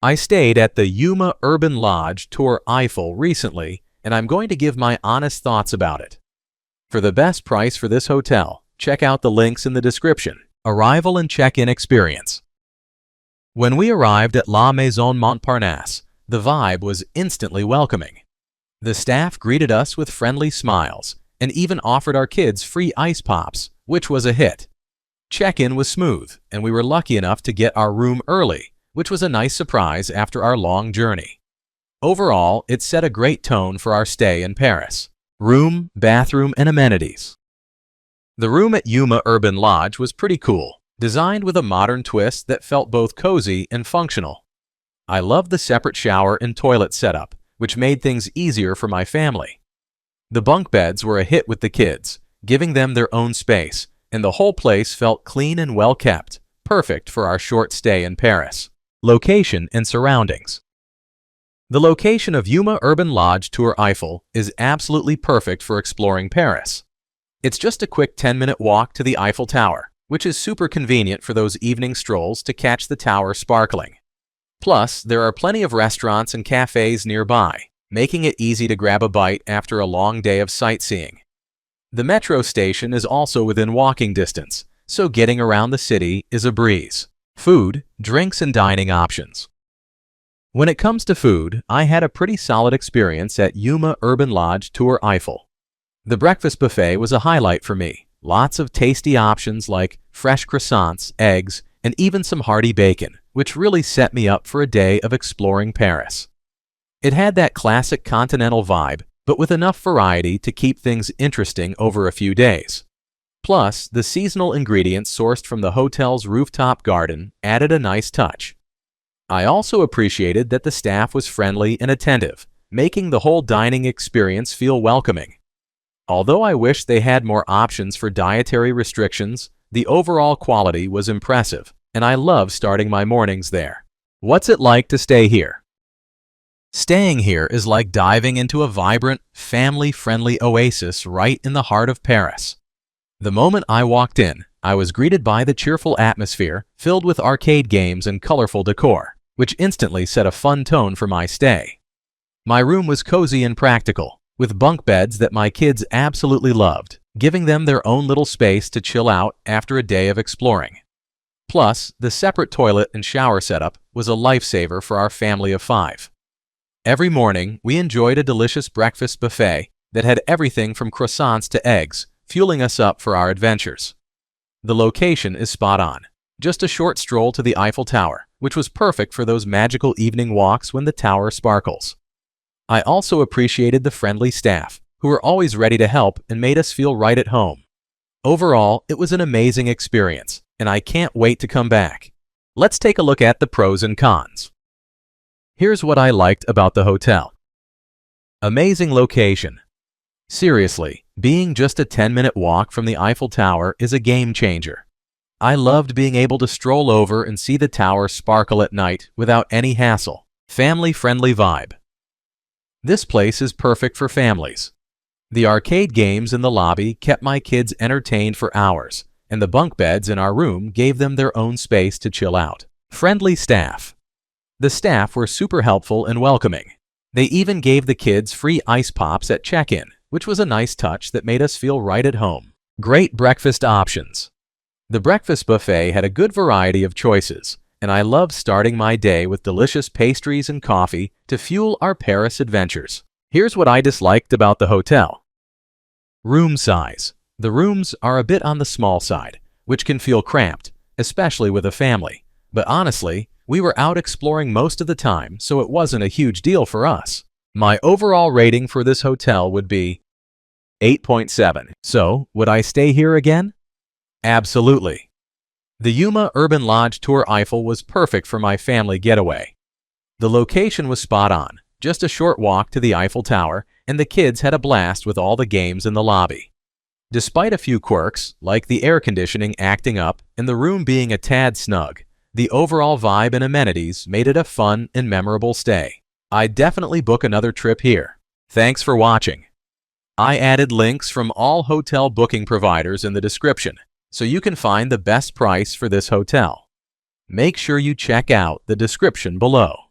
I stayed at the YOOMA Urban Lodge Tour Eiffel recently, and I'm going to give my honest thoughts about it. For the best price for this hotel, check out the links in the description. Arrival and check-in experience. When we arrived at La Maison Montparnasse, the vibe was instantly welcoming. The staff greeted us with friendly smiles and even offered our kids free ice pops, which was a hit. Check-in was smooth, and we were lucky enough to get our room early, which was a nice surprise after our long journey. Overall, it set a great tone for our stay in Paris. Room, bathroom, and amenities. The room at YOOMA Urban Lodge was pretty cool, designed with a modern twist that felt both cozy and functional. I loved the separate shower and toilet setup, which made things easier for my family. The bunk beds were a hit with the kids, giving them their own space, and the whole place felt clean and well kept, perfect for our short stay in Paris. Location and surroundings. The location of YOOMA Urban Lodge Tour Eiffel is absolutely perfect for exploring Paris. It's just a quick 10-minute walk to the Eiffel Tower, which is super convenient for those evening strolls to catch the tower sparkling. Plus, there are plenty of restaurants and cafes nearby, making it easy to grab a bite after a long day of sightseeing. The metro station is also within walking distance, so getting around the city is a breeze. Food, drinks, and dining options. When it comes to food, I had a pretty solid experience at YOOMA Urban Lodge Tour Eiffel. The breakfast buffet was a highlight for me. Lots of tasty options like fresh croissants, eggs, and even some hearty bacon, which really set me up for a day of exploring Paris. It had that classic continental vibe, but with enough variety to keep things interesting over a few days. Plus, the seasonal ingredients sourced from the hotel's rooftop garden added a nice touch. I also appreciated that the staff was friendly and attentive, making the whole dining experience feel welcoming. Although I wish they had more options for dietary restrictions, the overall quality was impressive, and I love starting my mornings there. What's it like to stay here? Staying here is like diving into a vibrant, family-friendly oasis right in the heart of Paris. The moment I walked in, I was greeted by the cheerful atmosphere filled with arcade games and colorful decor, which instantly set a fun tone for my stay. My room was cozy and practical, with bunk beds that my kids absolutely loved, giving them their own little space to chill out after a day of exploring. Plus, the separate toilet and shower setup was a lifesaver for our family of 5. Every morning, we enjoyed a delicious breakfast buffet that had everything from croissants to eggs, fueling us up for our adventures. The location is spot on. Just a short stroll to the Eiffel Tower, which was perfect for those magical evening walks when the tower sparkles. I also appreciated the friendly staff, who were always ready to help and made us feel right at home. Overall, it was an amazing experience, and I can't wait to come back. Let's take a look at the pros and cons. Here's what I liked about the hotel. Amazing location. Seriously, being just a 10-minute walk from the Eiffel Tower is a game changer. I loved being able to stroll over and see the tower sparkle at night without any hassle. Family-friendly vibe. This place is perfect for families. The arcade games in the lobby kept my kids entertained for hours, and the bunk beds in our room gave them their own space to chill out. Friendly staff. The staff were super helpful and welcoming. They even gave the kids free ice pops at check-in, which was a nice touch that made us feel right at home. Great breakfast options. The breakfast buffet had a good variety of choices, and I loved starting my day with delicious pastries and coffee to fuel our Paris adventures. Here's what I disliked about the hotel. Room size. The rooms are a bit on the small side, which can feel cramped, especially with a family. But honestly, we were out exploring most of the time, so it wasn't a huge deal for us. My overall rating for this hotel would be 8.7. So, would I stay here again? Absolutely. The YOOMA Urban Lodge Tour Eiffel was perfect for my family getaway. The location was spot on, just a short walk to the Eiffel Tower, and the kids had a blast with all the games in the lobby. Despite a few quirks, like the air conditioning acting up and the room being a tad snug, the overall vibe and amenities made it a fun and memorable stay. I'd definitely book another trip here. Thanks for watching. I added links from all hotel booking providers in the description, so you can find the best price for this hotel. Make sure you check out the description below.